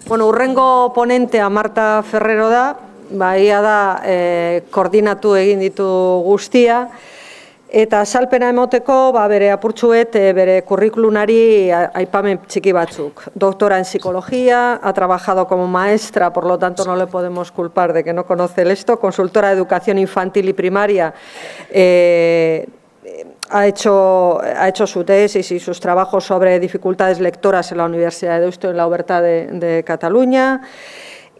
Bueno, urrengo ponentea Marta Ferrero da, ia da koordinatu egin ditu guztia, eta salpena emoteko bere apurtxuet bere kurrikulunari aipamen txiki batzuk. Doctora en psicología, ha trabajado como maestra, por lo tanto no le podemos culpar de que no conoce esto, consultora de educación infantil y primaria, ha hecho su tesis y sus trabajos sobre dificultades lectoras en la Universidad de Deusto en la Oberta de Cataluña,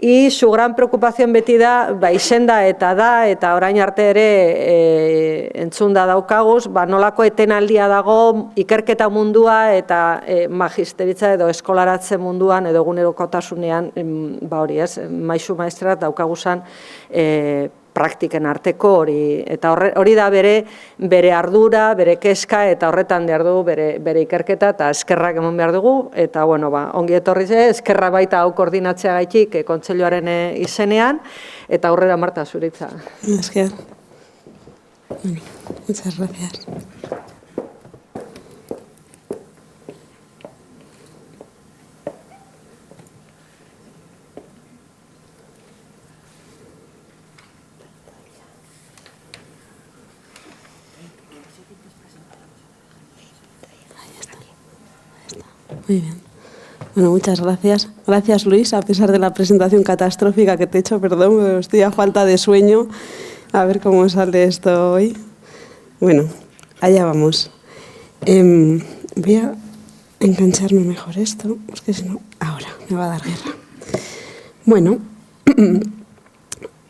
y su gran preocupación beti da, izenda eta orain arte ere entzunda daukaguz, nolako etenaldia dago ikerketa mundua eta magisteritza edo eskolaratze munduan edo egunerokotasunean, hori ez, maisu maestrat daukaguzan praktiken arteko hori, eta hori da bere ardura, bere kezka, eta horretan behar du bere ikerketa, eta eskerrak eman behar dugu, eta bueno, ongi etorri ze, eskerra baita hau koordinatzea gaitik kontseiluaren izenean, eta aurrera Marta zuritza. Esker. Muchas gracias. Muy bien. Bueno, muchas gracias. Gracias, Luis, a pesar de la presentación catastrófica que te he hecho, perdón, pero estoy a falta de sueño. A ver cómo sale esto hoy. Bueno, allá vamos. Voy a engancharme mejor esto, porque si no, ahora me va a dar guerra. Bueno,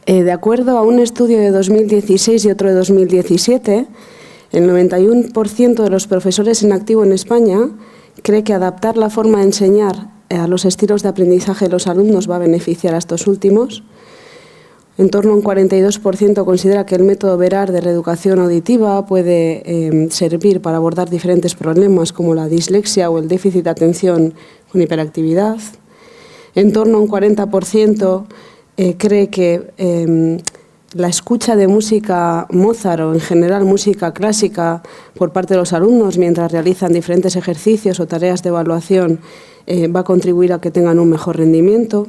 de acuerdo a un estudio de 2016 y otro de 2017, el 91% de los profesores en activo en España cree que adaptar la forma de enseñar a los estilos de aprendizaje de los alumnos va a beneficiar a estos últimos. En torno a un 42% considera que el método Verar de reeducación auditiva puede servir para abordar diferentes problemas como la dislexia o el déficit de atención con hiperactividad. En torno a un 40% cree que la escucha de música Mozart o en general música clásica por parte de los alumnos mientras realizan diferentes ejercicios o tareas de evaluación va a contribuir a que tengan un mejor rendimiento.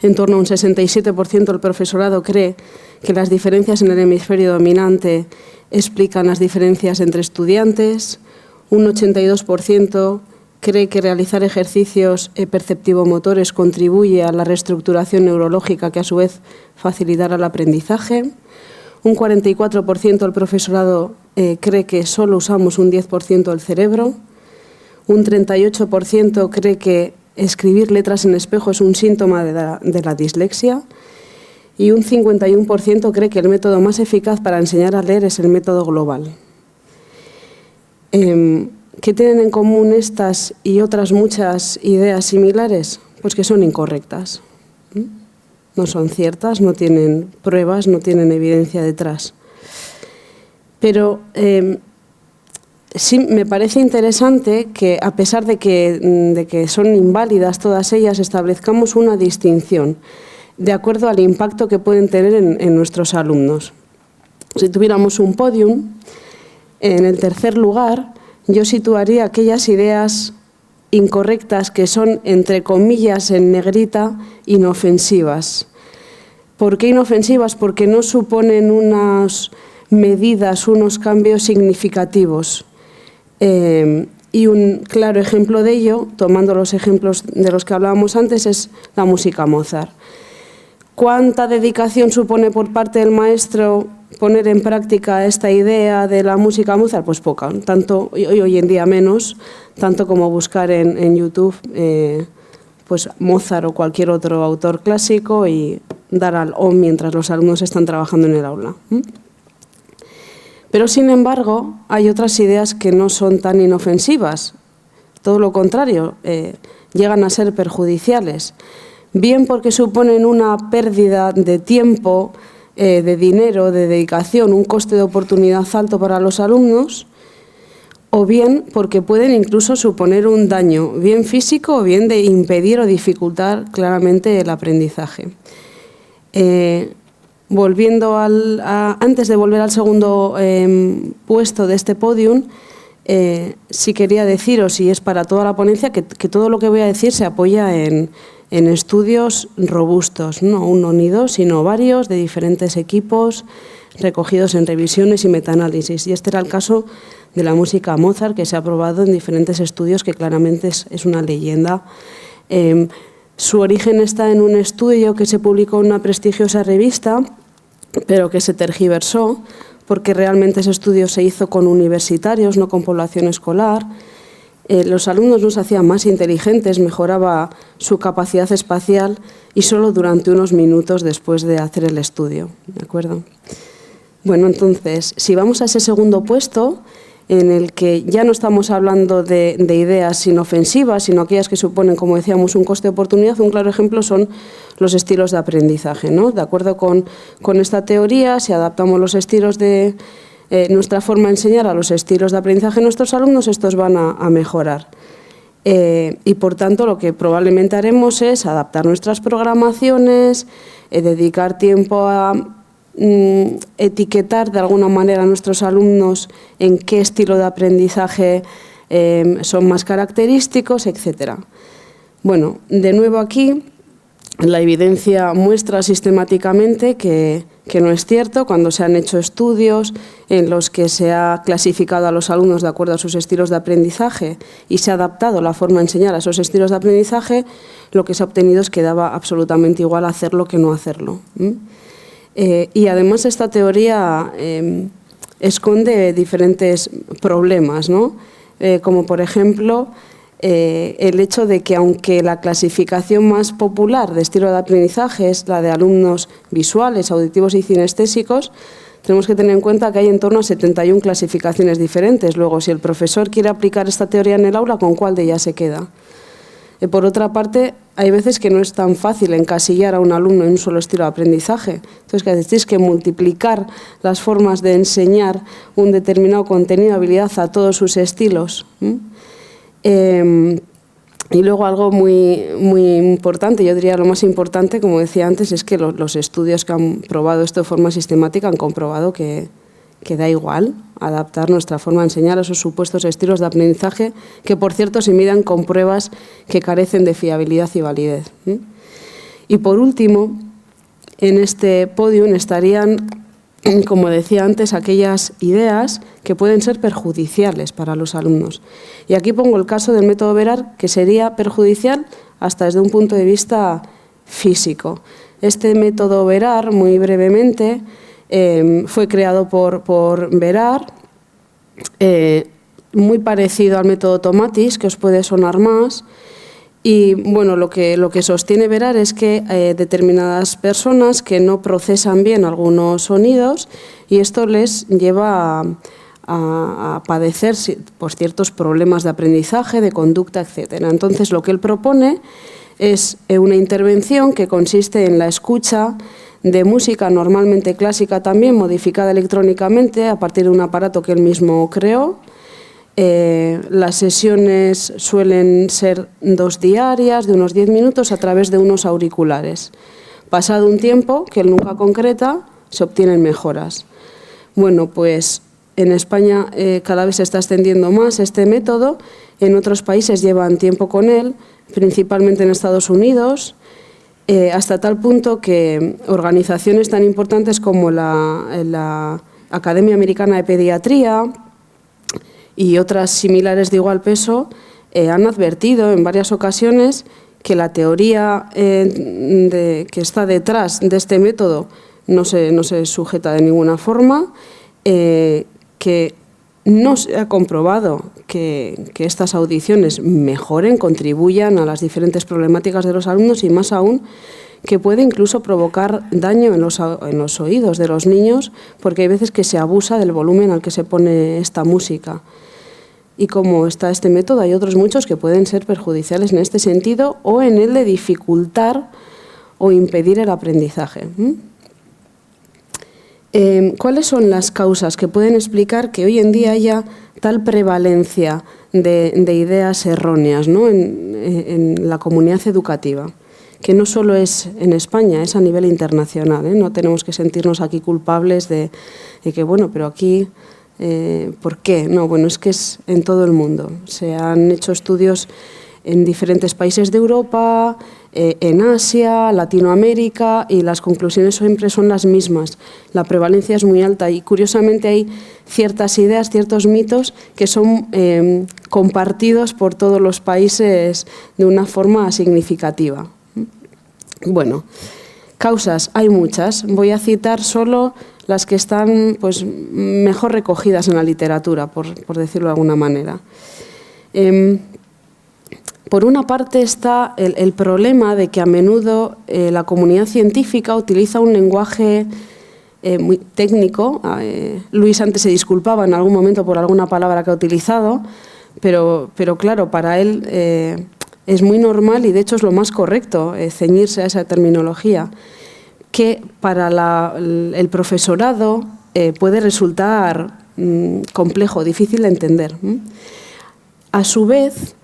En torno a un 67% del profesorado cree que las diferencias en el hemisferio dominante explican las diferencias entre estudiantes. Un 82% cree que realizar ejercicios perceptivo-motores contribuye a la reestructuración neurológica que a su vez facilitará el aprendizaje. Un 44% del profesorado cree que solo usamos un 10% del cerebro. Un 38% cree que escribir letras en espejo es un síntoma de la dislexia. Y un 51% cree que el método más eficaz para enseñar a leer es el método global. ¿Qué tienen en común estas y otras muchas ideas similares? Pues que son incorrectas. No son ciertas, no tienen pruebas, no tienen evidencia detrás. Pero sí me parece interesante que, a pesar de que son inválidas todas ellas, establezcamos una distinción de acuerdo al impacto que pueden tener en nuestros alumnos. Si tuviéramos un podium, en el tercer lugar yo situaría aquellas ideas incorrectas que son, entre comillas, en negrita, inofensivas. ¿Por qué inofensivas? Porque no suponen unas medidas, unos cambios significativos. Y un claro ejemplo de ello, tomando los ejemplos de los que hablábamos antes, es la música Mozart. ¿Cuánta dedicación supone por parte del maestro poner en práctica esta idea de la música Mozart? Pues poca, tanto hoy en día menos, tanto como buscar en YouTube pues Mozart o cualquier otro autor clásico y dar al on mientras los alumnos están trabajando en el aula. Pero sin embargo hay otras ideas que no son tan inofensivas, todo lo contrario, llegan a ser perjudiciales. Bien porque suponen una pérdida de tiempo, de dinero, de dedicación, un coste de oportunidad alto para los alumnos, o bien porque pueden incluso suponer un daño, bien físico o bien de impedir o dificultar claramente el aprendizaje. Antes de volver al segundo puesto de este podium, sí quería deciros, y es para toda la ponencia, que todo lo que voy a decir se apoya en estudios robustos, no uno ni dos, sino varios, de diferentes equipos, recogidos en revisiones y metaanálisis. Y este era el caso de la música Mozart, que se ha probado en diferentes estudios, que claramente es una leyenda. Su origen está en un estudio que se publicó en una prestigiosa revista, pero que se tergiversó, porque realmente ese estudio se hizo con universitarios, no con población escolar. Los alumnos no se hacían más inteligentes, mejoraba su capacidad espacial y solo durante unos minutos después de hacer el estudio, ¿de acuerdo? Bueno, entonces, si vamos a ese segundo puesto, en el que ya no estamos hablando de ideas inofensivas, sino aquellas que suponen, como decíamos, un coste de oportunidad, un claro ejemplo son los estilos de aprendizaje, ¿no? De acuerdo con esta teoría, si adaptamos los estilos de nuestra forma de enseñar a los estilos de aprendizaje de nuestros alumnos, estos van a mejorar. Y por tanto lo que probablemente haremos es adaptar nuestras programaciones, dedicar tiempo a etiquetar de alguna manera a nuestros alumnos en qué estilo de aprendizaje son más característicos, etc. Bueno, de nuevo aquí la evidencia muestra sistemáticamente que no es cierto. Cuando se han hecho estudios en los que se ha clasificado a los alumnos de acuerdo a sus estilos de aprendizaje y se ha adaptado la forma de enseñar a esos estilos de aprendizaje, lo que se ha obtenido es que daba absolutamente igual hacerlo que no hacerlo. Y además esta teoría esconde diferentes problemas, ¿no? Como por ejemplo el hecho de que aunque la clasificación más popular de estilo de aprendizaje es la de alumnos visuales, auditivos y cinestésicos, tenemos que tener en cuenta que hay en torno a 71 clasificaciones diferentes. Luego, si el profesor quiere aplicar esta teoría en el aula, ¿con cuál de ellas se queda? Por otra parte, hay veces que no es tan fácil encasillar a un alumno en un solo estilo de aprendizaje. Entonces, que tienes que multiplicar las formas de enseñar un determinado contenido, habilidad a todos sus estilos. Y luego algo muy importante, yo diría lo más importante, como decía antes, es que los estudios que han probado esto de forma sistemática han comprobado que da igual adaptar nuestra forma de enseñar a esos supuestos estilos de aprendizaje, que por cierto se midan con pruebas que carecen de fiabilidad y validez. Y por último, en este podium estarían, como decía antes, aquellas ideas que pueden ser perjudiciales para los alumnos. Y aquí pongo el caso del método Verar, que sería perjudicial hasta desde un punto de vista físico. Este método Verar, muy brevemente, fue creado por Verar, muy parecido al método Tomatis, que os puede sonar más. Y bueno, lo que sostiene Verar es que determinadas personas que no procesan bien algunos sonidos, y esto les lleva a padecer por ciertos problemas de aprendizaje, de conducta, etc. Entonces, lo que él propone es una intervención que consiste en la escucha de música, normalmente clásica también, modificada electrónicamente a partir de un aparato que él mismo creó. Las sesiones suelen ser 2 diarias, de unos 10 minutos, a través de unos auriculares. Pasado un tiempo, que él nunca concreta, se obtienen mejoras. Bueno, pues en España cada vez se está extendiendo más este método, en otros países llevan tiempo con él, principalmente en Estados Unidos, hasta tal punto que organizaciones tan importantes como la Academia Americana de Pediatría y otras similares de igual peso han advertido en varias ocasiones que la teoría que está detrás de este método no se sujeta de ninguna forma, que no se ha comprobado que estas audiciones mejoren, contribuyan a las diferentes problemáticas de los alumnos, y más aún que puede incluso provocar daño en los oídos de los niños, porque hay veces que se abusa del volumen al que se pone esta música. Y como está este método, hay otros muchos que pueden ser perjudiciales en este sentido, o en el de dificultar o impedir el aprendizaje. ¿Cuáles son las causas que pueden explicar que hoy en día haya tal prevalencia de ideas erróneas, ¿no? en la comunidad educativa? Que no solo es en España, es a nivel internacional, ¿eh? No tenemos que sentirnos aquí culpables de que, bueno, pero aquí ¿Por qué? No, bueno, es que es en todo el mundo. Se han hecho estudios en diferentes países de Europa, en Asia, Latinoamérica, y las conclusiones siempre son las mismas. La prevalencia es muy alta y, curiosamente, hay ciertas ideas, ciertos mitos que son compartidos por todos los países de una forma significativa. Bueno, causas hay muchas. Voy a citar solo las que están pues, mejor recogidas en la literatura, por decirlo de alguna manera. Por una parte está el problema de que a menudo la comunidad científica utiliza un lenguaje muy técnico. Luis antes se disculpaba en algún momento por alguna palabra que ha utilizado, pero claro, para él es muy normal y de hecho es lo más correcto ceñirse a esa terminología, que para el profesorado puede resultar complejo, difícil de entender. A su vez,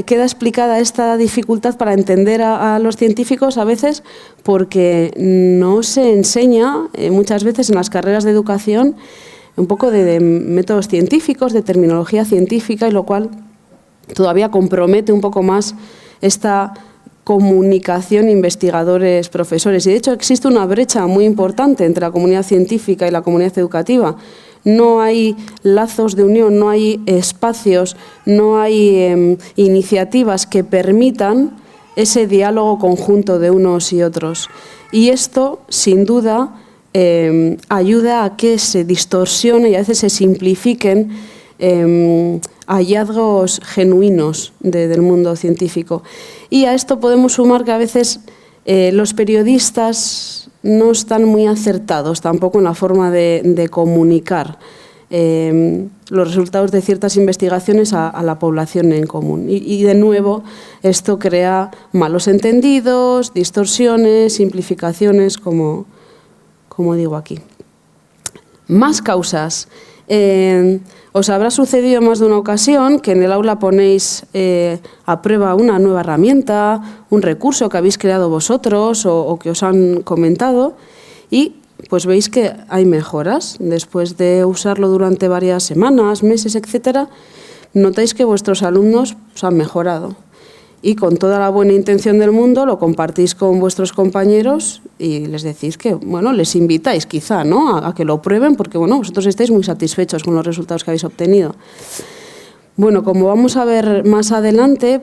queda explicada esta dificultad para entender a los científicos a veces porque no se enseña muchas veces en las carreras de educación un poco de métodos científicos, de terminología científica, y lo cual todavía compromete un poco más esta comunicación investigadores-profesores. Y de hecho existe una brecha muy importante entre la comunidad científica y la comunidad educativa. No hay lazos de unión, no hay espacios, no hay iniciativas que permitan ese diálogo conjunto de unos y otros. Y esto, sin duda, ayuda a que se distorsione y a veces se simplifiquen hallazgos genuinos del mundo científico. Y a esto podemos sumar que a veces los periodistas no están muy acertados tampoco en la forma de comunicar los resultados de ciertas investigaciones a la población en común. Y de nuevo, esto crea malos entendidos, distorsiones, simplificaciones, como digo aquí. Más causas. Os habrá sucedido en más de una ocasión que en el aula ponéis a prueba una nueva herramienta, un recurso que habéis creado vosotros o que os han comentado, y pues veis que hay mejoras. Después de usarlo durante varias semanas, meses, etcétera, notáis que vuestros alumnos han mejorado. Y con toda la buena intención del mundo lo compartís con vuestros compañeros y les decís que, bueno, les invitáis quizá, ¿no?, a que lo prueben porque, bueno, vosotros estáis muy satisfechos con los resultados que habéis obtenido. Bueno, como vamos a ver más adelante,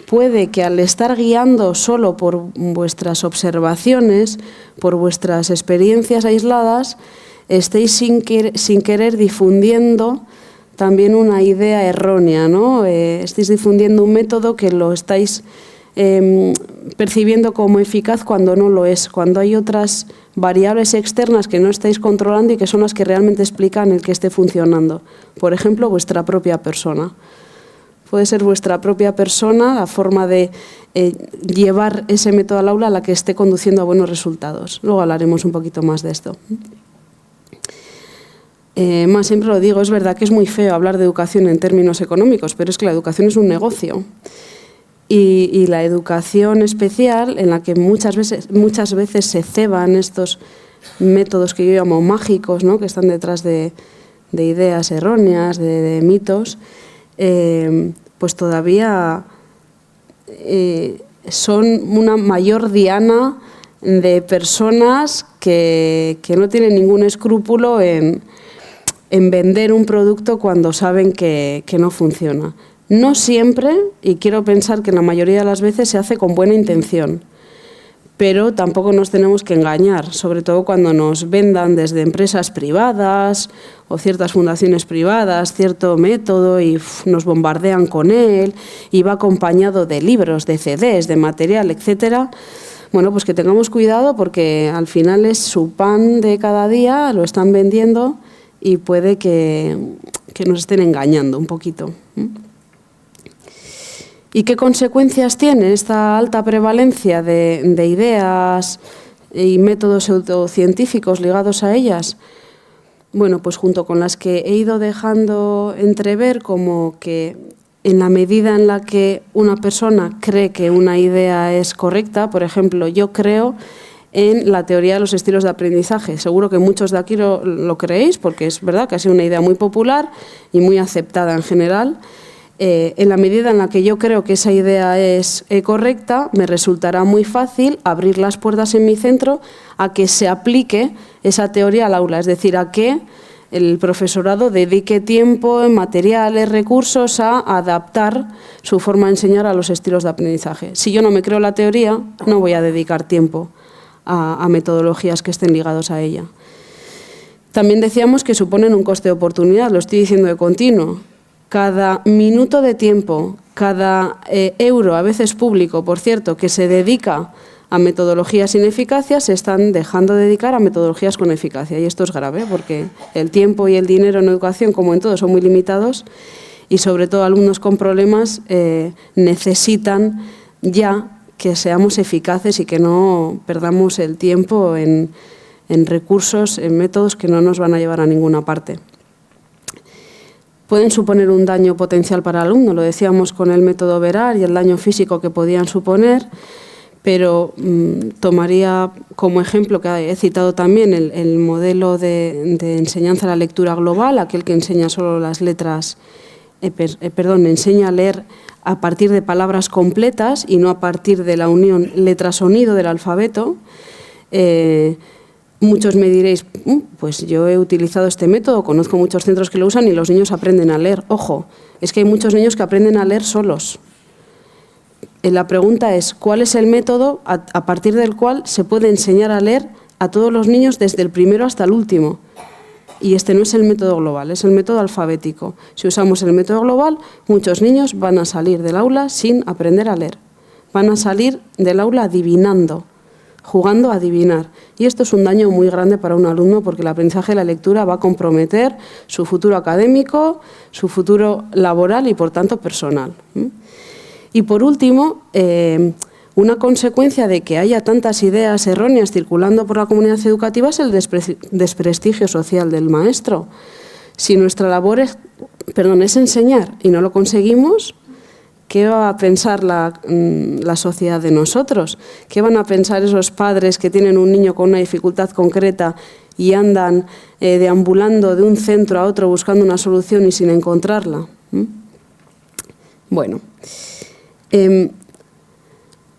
puede que al estar guiando solo por vuestras observaciones, por vuestras experiencias aisladas, estéis sin querer difundiendo también una idea errónea, ¿no? Estáis difundiendo un método que lo estáis percibiendo como eficaz cuando no lo es, cuando hay otras variables externas que no estáis controlando y que son las que realmente explican el que esté funcionando. Por ejemplo, vuestra propia persona. Puede ser vuestra propia persona la forma de llevar ese método al aula a la que esté conduciendo a buenos resultados. Luego hablaremos un poquito más de esto. Más siempre lo digo, es verdad que es muy feo hablar de educación en términos económicos, pero es que la educación es un negocio. Y la educación especial, en la que muchas veces se ceban estos métodos que yo llamo mágicos, ¿no?, que están detrás de ideas erróneas, de mitos, pues todavía son una mayor diana de personas que no tienen ningún escrúpulo en vender un producto cuando saben que no funciona. No siempre, y quiero pensar que la mayoría de las veces se hace con buena intención, pero tampoco nos tenemos que engañar, sobre todo cuando nos vendan desde empresas privadas o ciertas fundaciones privadas cierto método y nos bombardean con él y va acompañado de libros, de CDs, de material, etcétera. Bueno, pues que tengamos cuidado porque al final es su pan de cada día, lo están vendiendo y puede que nos estén engañando un poquito. ¿Y qué consecuencias tiene esta alta prevalencia de ideas y métodos pseudocientíficos ligados a ellas? Bueno, pues junto con las que he ido dejando entrever, como que en la medida en la que una persona cree que una idea es correcta, por ejemplo, yo creo en la teoría de los estilos de aprendizaje. Seguro que muchos de aquí lo creéis, porque es verdad que ha sido una idea muy popular y muy aceptada en general. En la medida en la que yo creo que esa idea es correcta, me resultará muy fácil abrir las puertas en mi centro a que se aplique esa teoría al aula, es decir, a que el profesorado dedique tiempo, materiales, recursos a adaptar su forma de enseñar a los estilos de aprendizaje. Si yo no me creo la teoría, no voy a dedicar tiempo a metodologías que estén ligados a ella. También decíamos que suponen un coste de oportunidad, lo estoy diciendo de continuo. Cada minuto de tiempo, cada euro, a veces público, por cierto, que se dedica a metodologías sin eficacia, se están dejando de dedicar a metodologías con eficacia. Y esto es grave, porque el tiempo y el dinero en educación, como en todo, son muy limitados y, sobre todo, alumnos con problemas necesitan ya que seamos eficaces y que no perdamos el tiempo en recursos, en métodos que no nos van a llevar a ninguna parte. Pueden suponer un daño potencial para el alumno, lo decíamos con el método Verar y el daño físico que podían suponer, pero tomaría como ejemplo, que he citado también, el modelo de enseñanza a la lectura global, aquel que enseña solo las letras, enseña a leer a partir de palabras completas y no a partir de la unión letra-sonido del alfabeto. Muchos me diréis, pues yo he utilizado este método, conozco muchos centros que lo usan y los niños aprenden a leer. Ojo, es que hay muchos niños que aprenden a leer solos. La pregunta es, ¿cuál es el método a partir del cual se puede enseñar a leer a todos los niños desde el primero hasta el último? Y este no es el método global, es el método alfabético. Si usamos el método global, muchos niños van a salir del aula sin aprender a leer. Van a salir del aula adivinando, jugando a adivinar. Y esto es un daño muy grande para un alumno, porque el aprendizaje de la lectura va a comprometer su futuro académico, su futuro laboral y, por tanto, personal. Y, por último, una consecuencia de que haya tantas ideas erróneas circulando por la comunidad educativa es el desprestigio social del maestro. Si nuestra labor es enseñar y no lo conseguimos, ¿qué va a pensar la sociedad de nosotros? ¿Qué van a pensar esos padres que tienen un niño con una dificultad concreta y andan deambulando de un centro a otro buscando una solución y sin encontrarla? Bueno,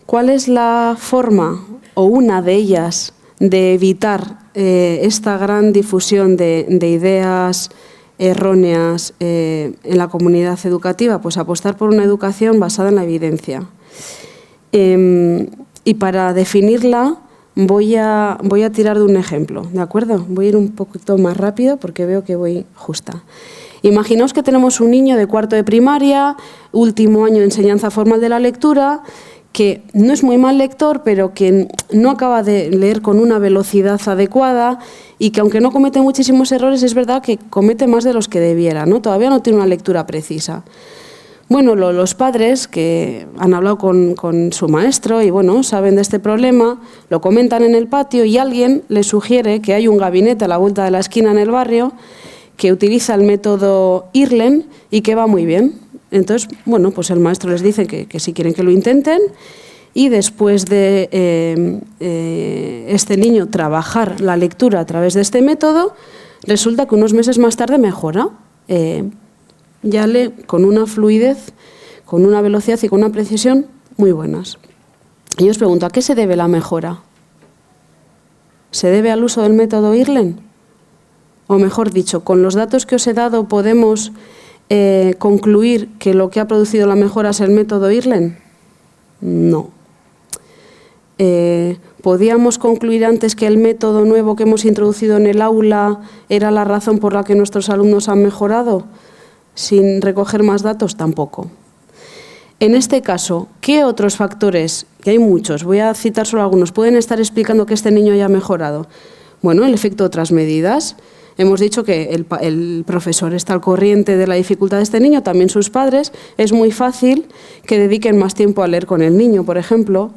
¿cuál es la forma, o una de ellas, de evitar esta gran difusión de ideas erróneas en la comunidad educativa? Pues apostar por una educación basada en la evidencia. Y para definirla voy a tirar de un ejemplo, ¿de acuerdo? Voy a ir un poquito más rápido porque veo que voy justa. Imaginaos que tenemos un niño de cuarto de primaria, último año de enseñanza formal de la lectura, que no es muy mal lector, pero que no acaba de leer con una velocidad adecuada y que, aunque no comete muchísimos errores, es verdad que comete más de los que debiera, ¿no? Todavía no tiene una lectura precisa. Bueno, los padres que han hablado con su maestro y, bueno, saben de este problema, lo comentan en el patio y alguien les sugiere que hay un gabinete a la vuelta de la esquina en el barrio que utiliza el método IRLEN y que va muy bien. Entonces, bueno, pues el maestro les dice que si quieren que lo intenten, y después de este niño trabajar la lectura a través de este método, resulta que unos meses más tarde mejora. Ya lee con una fluidez, con una velocidad y con una precisión muy buenas. Y os pregunto, ¿a qué se debe la mejora? ¿Se debe al uso del método IRLEN? O mejor dicho, con los datos que os he dado podemos concluir que lo que ha producido la mejora es el método IRLEN. No. ¿Podíamos concluir antes que el método nuevo que hemos introducido en el aula era la razón por la que nuestros alumnos han mejorado? Sin recoger más datos, tampoco. En este caso, ¿qué otros factores, que hay muchos, voy a citar solo algunos, pueden estar explicando que este niño haya mejorado? Bueno, el efecto de otras medidas. Hemos dicho que el profesor está al corriente de la dificultad de este niño, también sus padres. Es muy fácil que dediquen más tiempo a leer con el niño, por ejemplo,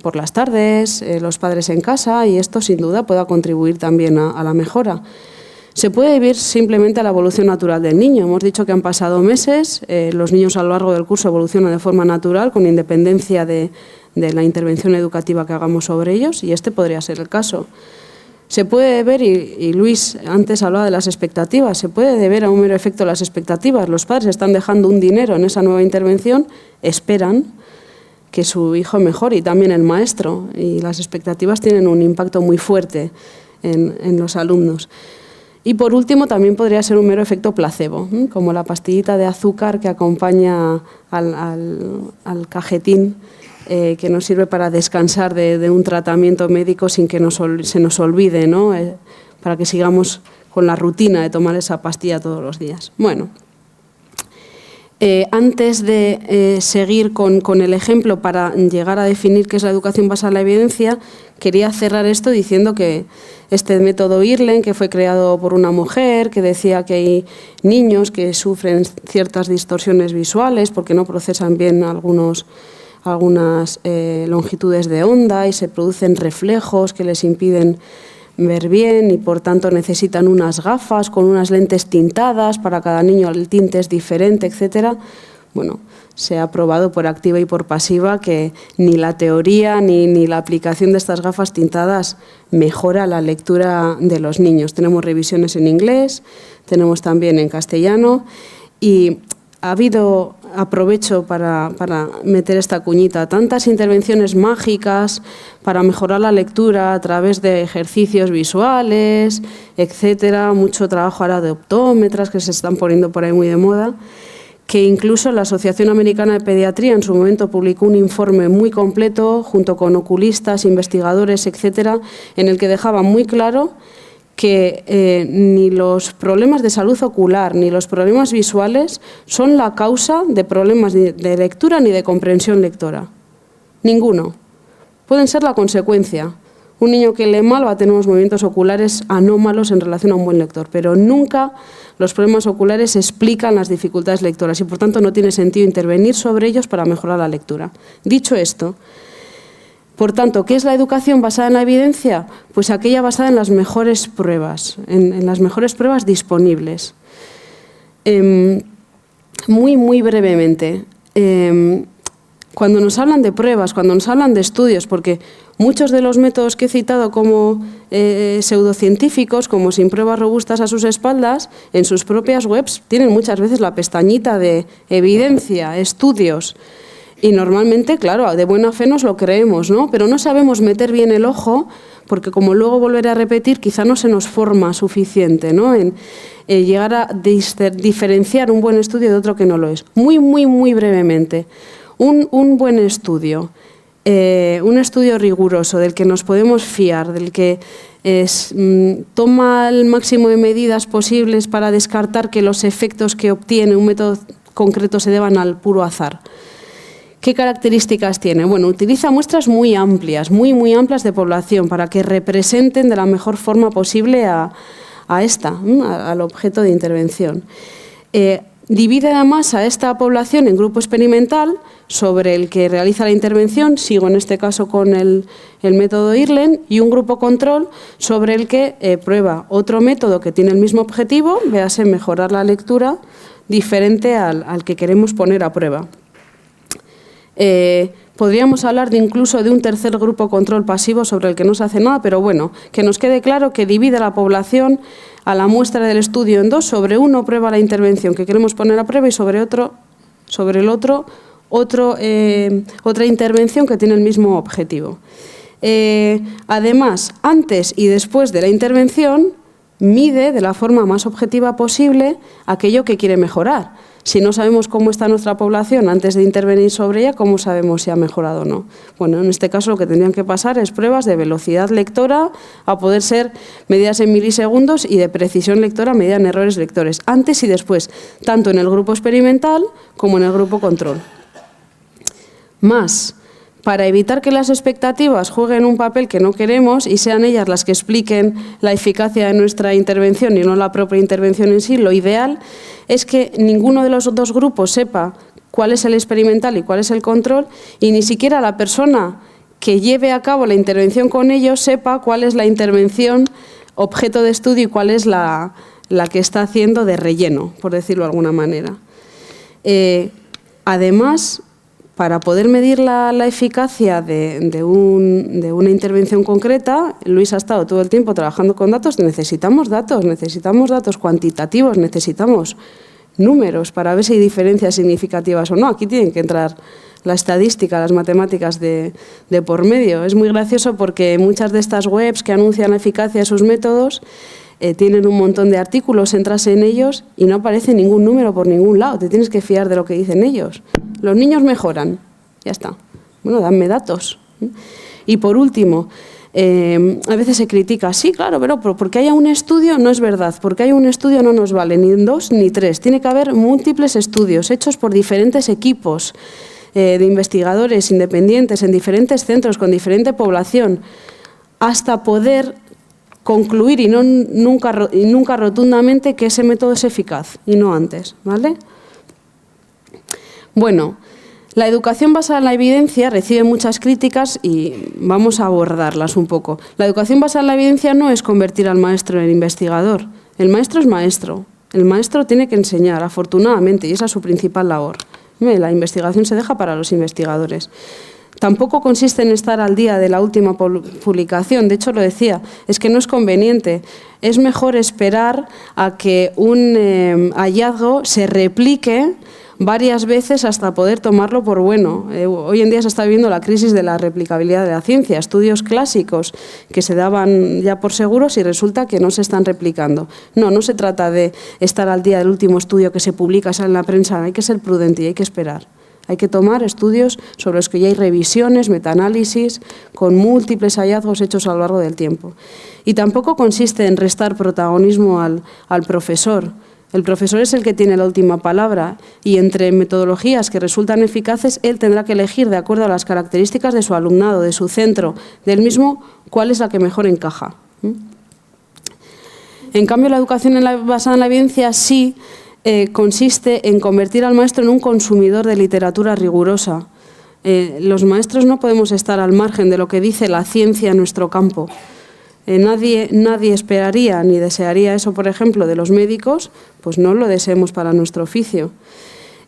por las tardes, los padres en casa, y esto sin duda pueda contribuir también a la mejora. Se puede deber simplemente a la evolución natural del niño. Hemos dicho que han pasado meses, los niños a lo largo del curso evolucionan de forma natural, con independencia de la intervención educativa que hagamos sobre ellos, y este podría ser el caso. Se puede deber, y Luis antes hablaba de las expectativas, se puede deber a un mero efecto de las expectativas. Los padres están dejando un dinero en esa nueva intervención, esperan que su hijo mejore, y también el maestro, y las expectativas tienen un impacto muy fuerte en los alumnos. Y por último, también podría ser un mero efecto placebo, como la pastillita de azúcar que acompaña al cajetín, que nos sirve para descansar de un tratamiento médico sin que se nos olvide, ¿no? Para que sigamos con la rutina de tomar esa pastilla todos los días. Bueno, antes de seguir con el ejemplo para llegar a definir qué es la educación basada en la evidencia, quería cerrar esto diciendo que este método IRLEN, que fue creado por una mujer, que decía que hay niños que sufren ciertas distorsiones visuales porque no procesan bien algunas longitudes de onda y se producen reflejos que les impiden ver bien y por tanto necesitan unas gafas con unas lentes tintadas, para cada niño el tinte es diferente, etcétera. Bueno, se ha probado por activa y por pasiva que ni la teoría ni la aplicación de estas gafas tintadas mejora la lectura de los niños. Tenemos revisiones en inglés, tenemos también en castellano, y ha habido, aprovecho para meter esta cuñita, tantas intervenciones mágicas para mejorar la lectura a través de ejercicios visuales, etcétera, mucho trabajo ahora de optómetras que se están poniendo por ahí muy de moda, que incluso la Asociación Americana de Pediatría en su momento publicó un informe muy completo junto con oculistas, investigadores, etcétera, en el que dejaba muy claro que ni los problemas de salud ocular ni los problemas visuales son la causa de problemas de lectura ni de comprensión lectora. Ninguno. Pueden ser la consecuencia. Un niño que lee mal va a tener unos movimientos oculares anómalos en relación a un buen lector, pero nunca los problemas oculares explican las dificultades lectoras y por tanto no tiene sentido intervenir sobre ellos para mejorar la lectura. Dicho esto, por tanto, ¿qué es la educación basada en la evidencia? Pues aquella basada en las mejores pruebas, en las mejores pruebas disponibles. Muy brevemente, cuando nos hablan de pruebas, cuando nos hablan de estudios, porque muchos de los métodos que he citado como pseudocientíficos, como sin pruebas robustas a sus espaldas, en sus propias webs tienen muchas veces la pestañita de evidencia, estudios. Y normalmente, claro, de buena fe nos lo creemos, ¿no? Pero no sabemos meter bien el ojo, porque como luego volveré a repetir, quizá no se nos forma suficiente, ¿no? En llegar a diferenciar un buen estudio de otro que no lo es. Muy brevemente, un buen estudio, un estudio riguroso, del que nos podemos fiar, del que toma el máximo de medidas posibles para descartar que los efectos que obtiene un método concreto se deban al puro azar. ¿Qué características tiene? Bueno, utiliza muestras muy amplias de población para que representen de la mejor forma posible al objeto de intervención. Divide además a esta población en grupo experimental sobre el que realiza la intervención, sigo en este caso con el método IRLEN, y un grupo control sobre el que prueba otro método que tiene el mismo objetivo, véase mejorar la lectura, diferente al que queremos poner a prueba. Podríamos hablar incluso de un tercer grupo control pasivo sobre el que no se hace nada, pero bueno, que nos quede claro que divide la población a la muestra del estudio en dos. Sobre uno prueba la intervención que queremos poner a prueba y sobre el otro otra intervención que tiene el mismo objetivo. Además, antes y después de la intervención, mide de la forma más objetiva posible aquello que quiere mejorar. Si no sabemos cómo está nuestra población antes de intervenir sobre ella, ¿cómo sabemos si ha mejorado o no? Bueno, en este caso lo que tendrían que pasar es pruebas de velocidad lectora, a poder ser medidas en milisegundos, y de precisión lectora medida en errores lectores, antes y después, tanto en el grupo experimental como en el grupo control. Más, para evitar que las expectativas jueguen un papel que no queremos y sean ellas las que expliquen la eficacia de nuestra intervención y no la propia intervención en sí, lo ideal es que ninguno de los dos grupos sepa cuál es el experimental y cuál es el control, y ni siquiera la persona que lleve a cabo la intervención con ellos sepa cuál es la intervención objeto de estudio y cuál es la que está haciendo de relleno, por decirlo de alguna manera. Además, para poder medir la eficacia de una intervención concreta, Luis ha estado todo el tiempo trabajando con datos, necesitamos datos cuantitativos, necesitamos números para ver si hay diferencias significativas o no. Aquí tienen que entrar la estadística, las matemáticas de por medio. Es muy gracioso porque muchas de estas webs que anuncian la eficacia de sus métodos tienen un montón de artículos, entras en ellos y no aparece ningún número por ningún lado. Te tienes que fiar de lo que dicen ellos. Los niños mejoran, ya está. Bueno, dame datos. Y por último, a veces se critica, sí, claro, pero porque haya un estudio no es verdad, porque haya un estudio no nos vale ni 2 ni 3. Tiene que haber múltiples estudios hechos por diferentes equipos de investigadores independientes en diferentes centros con diferente población, hasta poder concluir y nunca rotundamente que ese método es eficaz y no antes, ¿vale? Bueno, la educación basada en la evidencia recibe muchas críticas y vamos a abordarlas un poco. La educación basada en la evidencia no es convertir al maestro en investigador. El maestro es maestro. El maestro tiene que enseñar, afortunadamente, y esa es su principal labor. La investigación se deja para los investigadores. Tampoco consiste en estar al día de la última publicación, de hecho lo decía, es que no es conveniente. Es mejor esperar a que un hallazgo se replique varias veces hasta poder tomarlo por bueno. Hoy en día se está viviendo la crisis de la replicabilidad de la ciencia, estudios clásicos que se daban ya por seguros y resulta que no se están replicando. No se trata de estar al día del último estudio que se publica, sale en la prensa, hay que ser prudente y hay que esperar. Hay que tomar estudios sobre los que ya hay revisiones, metaanálisis, con múltiples hallazgos hechos a lo largo del tiempo. Y tampoco consiste en restar protagonismo al profesor. El profesor es el que tiene la última palabra y entre metodologías que resultan eficaces, él tendrá que elegir de acuerdo a las características de su alumnado, de su centro, del mismo, cuál es la que mejor encaja. En cambio, la educación basada en la evidencia sí consiste en convertir al maestro en un consumidor de literatura rigurosa. Los maestros no podemos estar al margen de lo que dice la ciencia en nuestro campo. Nadie esperaría ni desearía eso, por ejemplo, de los médicos, pues no lo deseemos para nuestro oficio.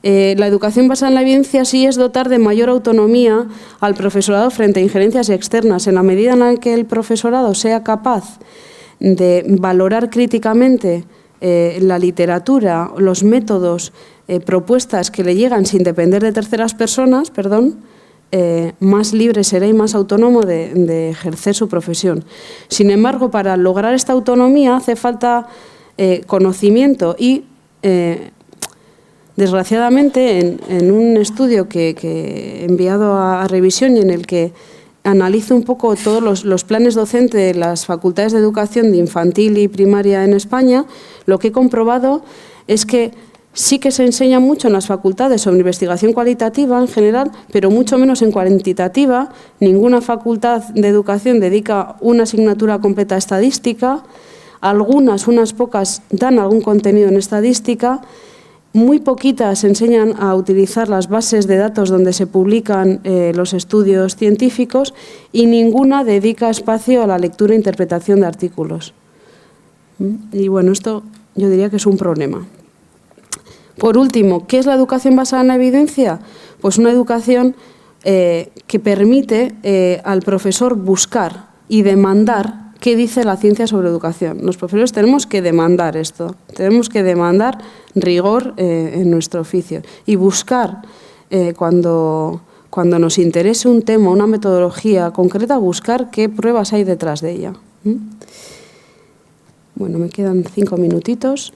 La educación basada en la evidencia sí es dotar de mayor autonomía al profesorado frente a injerencias externas. En la medida en la que el profesorado sea capaz de valorar críticamente la literatura, los métodos, propuestas que le llegan sin depender de terceras personas, más libre será y más autónomo de ejercer su profesión. Sin embargo, para lograr esta autonomía hace falta conocimiento y, desgraciadamente, en un estudio que he enviado a revisión y en el que analizo un poco todos los planes docentes de las facultades de educación de infantil y primaria en España, lo que he comprobado es que sí que se enseña mucho en las facultades sobre investigación cualitativa en general, pero mucho menos en cuantitativa. Ninguna facultad de educación dedica una asignatura completa a estadística. Unas pocas, dan algún contenido en estadística. Muy poquitas enseñan a utilizar las bases de datos donde se publican los estudios científicos y ninguna dedica espacio a la lectura e interpretación de artículos. Y bueno, esto yo diría que es un problema. Por último, ¿qué es la educación basada en la evidencia? Pues una educación que permite al profesor buscar y demandar qué dice la ciencia sobre educación. Los profesores tenemos que demandar esto, tenemos que demandar rigor en nuestro oficio y buscar cuando nos interese un tema, una metodología concreta, buscar qué pruebas hay detrás de ella. Bueno, me quedan 5 minutitos.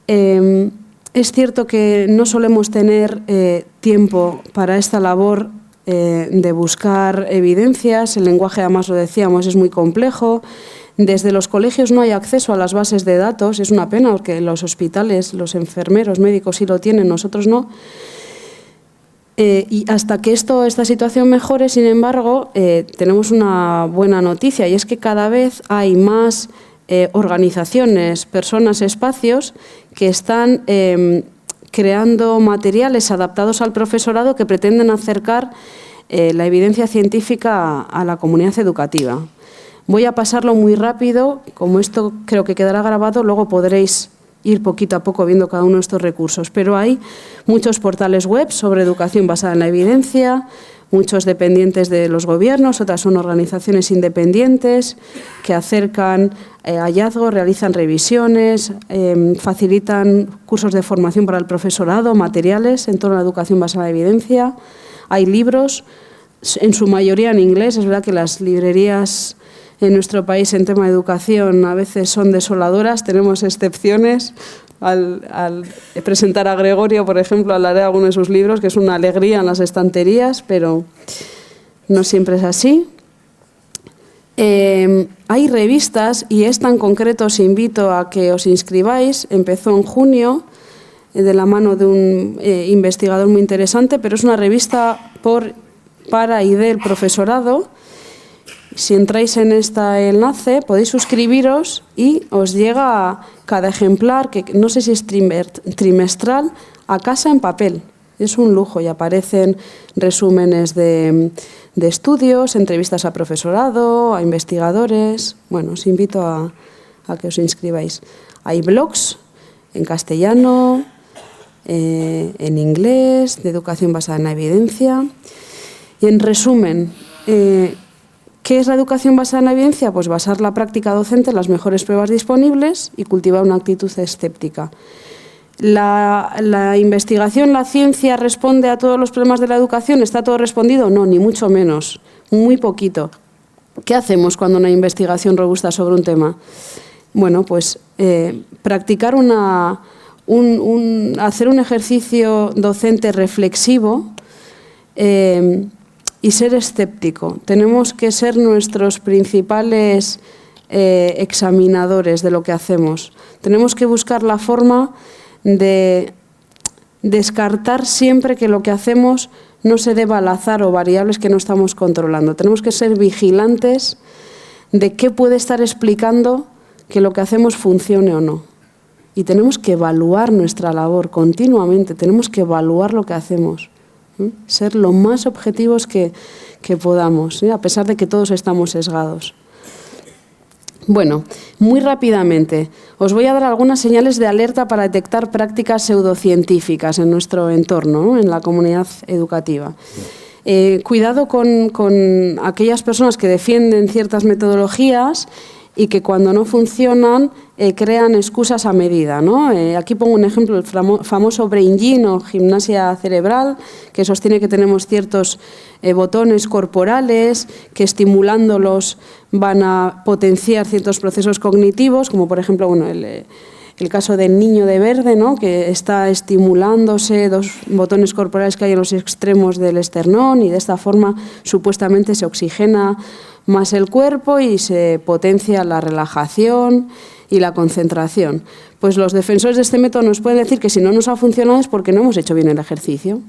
Es cierto que no solemos tener tiempo para esta labor de buscar evidencias. El lenguaje, además lo decíamos, es muy complejo. Desde los colegios no hay acceso a las bases de datos. Es una pena porque los hospitales, los enfermeros, médicos sí lo tienen, nosotros no. Y hasta que esta situación mejore, sin embargo, tenemos una buena noticia y es que cada vez hay más organizaciones, personas, espacios que están creando materiales adaptados al profesorado que pretenden acercar la evidencia científica a la comunidad educativa. Voy a pasarlo muy rápido, como esto creo que quedará grabado, luego podréis ir poquito a poco viendo cada uno de estos recursos. Pero hay muchos portales web sobre educación basada en la evidencia, muchos dependientes de los gobiernos, otras son organizaciones independientes que acercan hallazgos, realizan revisiones, facilitan cursos de formación para el profesorado, materiales en torno a la educación basada en la evidencia. Hay libros, en su mayoría en inglés. Es verdad que las librerías en nuestro país en tema de educación a veces son desoladoras, tenemos excepciones. Al presentar a Gregorio, por ejemplo, hablaré de algunos de sus libros, que es una alegría en las estanterías, pero no siempre es así. Hay revistas, y esta en concreto os invito a que os inscribáis. Empezó en junio, de la mano de un investigador muy interesante, pero es una revista para y del profesorado. Si entráis en este enlace, podéis suscribiros y os llega cada ejemplar, que no sé si es trimestral, a casa en papel. Es un lujo y aparecen resúmenes de estudios, entrevistas a profesorado, a investigadores. Bueno, os invito a que os inscribáis. Hay blogs en castellano, en inglés, de educación basada en la evidencia. Y en resumen, ¿qué es la educación basada en la evidencia? Pues basar la práctica docente en las mejores pruebas disponibles y cultivar una actitud escéptica. ¿La investigación, la ciencia responde a todos los problemas de la educación? ¿Está todo respondido? No, ni mucho menos, muy poquito. ¿Qué hacemos cuando no hay investigación robusta sobre un tema? Bueno, pues practicar hacer un ejercicio docente reflexivo y ser escéptico. Tenemos que ser nuestros principales examinadores de lo que hacemos. Tenemos que buscar la forma de descartar siempre que lo que hacemos no se deba al azar o variables que no estamos controlando. Tenemos que ser vigilantes de qué puede estar explicando que lo que hacemos funcione o no. Y tenemos que evaluar nuestra labor continuamente, tenemos que evaluar lo que hacemos. Ser lo más objetivos que podamos, a pesar de que todos estamos sesgados. Bueno, muy rápidamente, os voy a dar algunas señales de alerta para detectar prácticas pseudocientíficas en nuestro entorno, ¿no? En la comunidad educativa. Cuidado con aquellas personas que defienden ciertas metodologías y que cuando no funcionan crean excusas a medida, ¿no? Aquí pongo un ejemplo, el famoso brain gym o gimnasia cerebral, que sostiene que tenemos ciertos botones corporales que estimulándolos van a potenciar ciertos procesos cognitivos, como por ejemplo el caso del niño de verde, ¿no? Que está estimulándose dos botones corporales que hay en los extremos del esternón y de esta forma supuestamente se oxigena más el cuerpo y se potencia la relajación y la concentración. Pues los defensores de este método nos pueden decir que si no nos ha funcionado es porque no hemos hecho bien el ejercicio.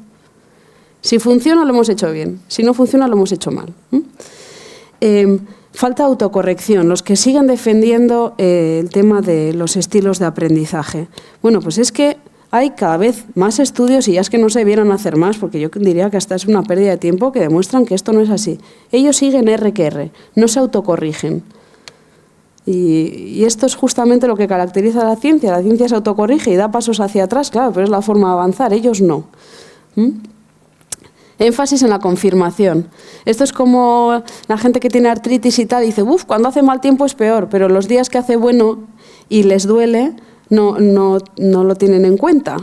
Si funciona lo hemos hecho bien, si no funciona lo hemos hecho mal. Falta autocorrección, los que siguen defendiendo el tema de los estilos de aprendizaje. Bueno, pues es que hay cada vez más estudios, y ya es que no se debieran hacer más, porque yo diría que hasta es una pérdida de tiempo, que demuestran que esto no es así. Ellos siguen R que R, no se autocorrigen. Y esto es justamente lo que caracteriza a la ciencia. La ciencia se autocorrige y da pasos hacia atrás, claro, pero es la forma de avanzar, ellos no. Énfasis en la confirmación. Esto es como la gente que tiene artritis y tal, dice, cuando hace mal tiempo es peor, pero los días que hace bueno y les duele, no lo tienen en cuenta.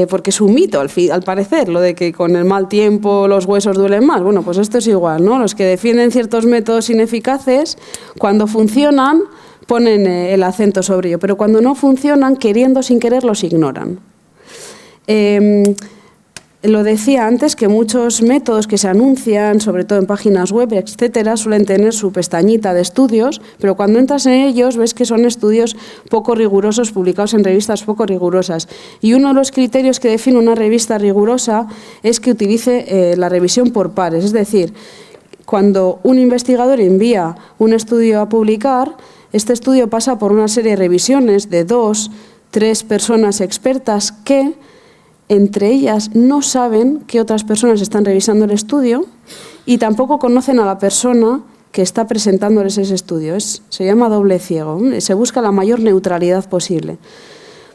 Porque es un mito, al parecer, lo de que con el mal tiempo los huesos duelen más. Bueno, pues esto es igual, ¿no? Los que defienden ciertos métodos ineficaces, cuando funcionan, ponen el acento sobre ello, pero cuando no funcionan, queriendo sin querer, los ignoran. Lo decía antes, que muchos métodos que se anuncian, sobre todo en páginas web, etcétera, suelen tener su pestañita de estudios, pero cuando entras en ellos ves que son estudios poco rigurosos, publicados en revistas poco rigurosas. Y uno de los criterios que define una revista rigurosa es que utilice la revisión por pares, es decir, cuando un investigador envía un estudio a publicar, este estudio pasa por una serie de revisiones de 2, 3 personas expertas que entre ellas no saben que otras personas están revisando el estudio y tampoco conocen a la persona que está presentándoles ese estudio. Se llama doble ciego. Se busca la mayor neutralidad posible.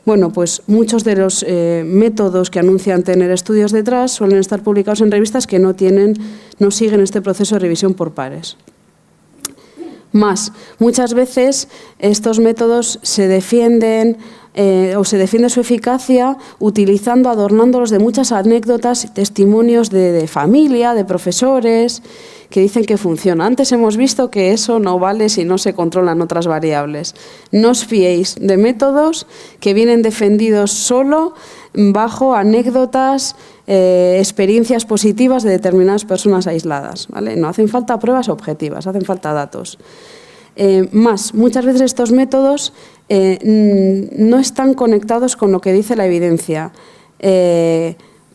Bueno, pues muchos de los métodos que anuncian tener estudios detrás suelen estar publicados en revistas que no siguen este proceso de revisión por pares. Muchas veces estos métodos se defienden o se defiende su eficacia adornándolos de muchas anécdotas y testimonios de familia, de profesores, que dicen que funciona. Antes hemos visto que eso no vale si no se controlan otras variables. No os fiéis de métodos que vienen defendidos solo bajo anécdotas, experiencias positivas de determinadas personas aisladas, ¿vale? No hacen falta pruebas objetivas, hacen falta datos. Muchas veces estos métodos no están conectados con lo que dice la evidencia.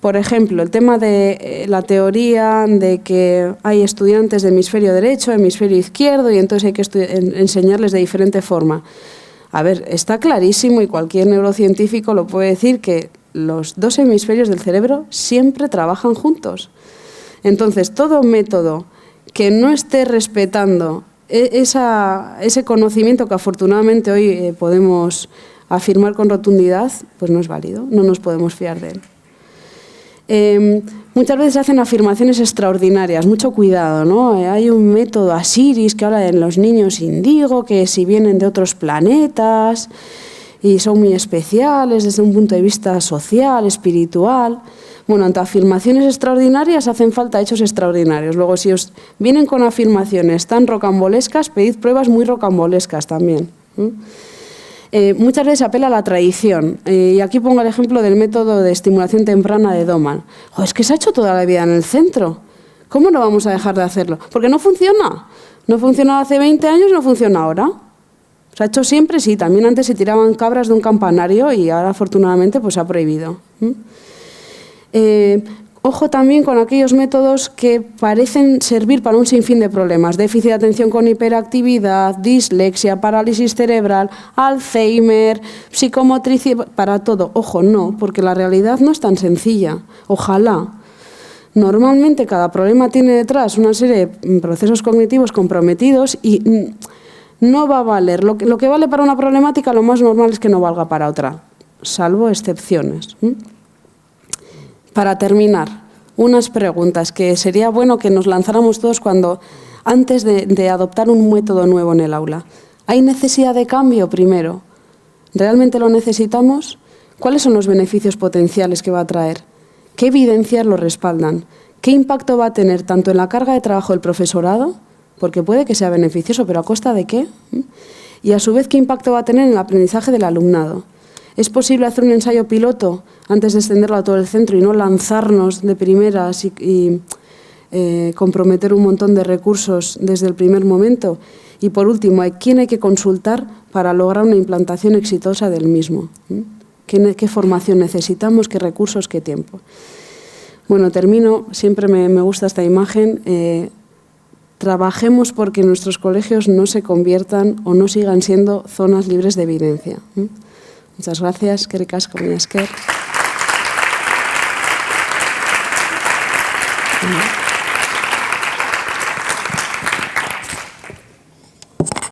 Por ejemplo, el tema de la teoría de que hay estudiantes de hemisferio derecho, hemisferio izquierdo, y entonces hay que enseñarles de diferente forma. A ver, está clarísimo y cualquier neurocientífico lo puede decir que los dos hemisferios del cerebro siempre trabajan juntos. Entonces, todo método que no esté respetando ese conocimiento que afortunadamente hoy podemos afirmar con rotundidad, pues no es válido, no nos podemos fiar de él. Muchas veces se hacen afirmaciones extraordinarias, mucho cuidado, ¿no? Hay un método Asiris que habla de los niños indigo, que si vienen de otros planetas y son muy especiales desde un punto de vista social, espiritual. Bueno, ante afirmaciones extraordinarias hacen falta hechos extraordinarios. Luego, si os vienen con afirmaciones tan rocambolescas, pedid pruebas muy rocambolescas también. Muchas veces apela a la tradición. Y aquí pongo el ejemplo del método de estimulación temprana de Doman. Es que se ha hecho toda la vida en el centro. ¿Cómo no vamos a dejar de hacerlo? Porque no funciona. No funcionaba hace 20 años, no funciona ahora. Se ha hecho siempre, sí. También antes se tiraban cabras de un campanario y ahora afortunadamente pues se ha prohibido. Ojo también con aquellos métodos que parecen servir para un sinfín de problemas. Déficit de atención con hiperactividad, dislexia, parálisis cerebral, Alzheimer, psicomotricidad, para todo. Ojo, no, porque la realidad no es tan sencilla. Ojalá. Normalmente cada problema tiene detrás una serie de procesos cognitivos comprometidos y no va a valer. Lo que vale para una problemática, lo más normal es que no valga para otra, salvo excepciones. Para terminar, unas preguntas que sería bueno que nos lanzáramos todos antes de adoptar un método nuevo en el aula. ¿Hay necesidad de cambio primero? ¿Realmente lo necesitamos? ¿Cuáles son los beneficios potenciales que va a traer? ¿Qué evidencias lo respaldan? ¿Qué impacto va a tener tanto en la carga de trabajo del profesorado? Porque puede que sea beneficioso, pero ¿a costa de qué? Y a su vez, ¿qué impacto va a tener en el aprendizaje del alumnado? ¿Es posible hacer un ensayo piloto antes de extenderlo a todo el centro y no lanzarnos de primeras y comprometer un montón de recursos desde el primer momento? Y por último, ¿a quién hay que consultar para lograr una implantación exitosa del mismo? ¿Qué formación necesitamos? ¿Qué recursos? ¿Qué tiempo? Bueno, termino. Siempre me gusta esta imagen. Trabajemos porque nuestros colegios no se conviertan o no sigan siendo zonas libres de evidencia. Muchas gracias. Eskerrik asko, mila esker.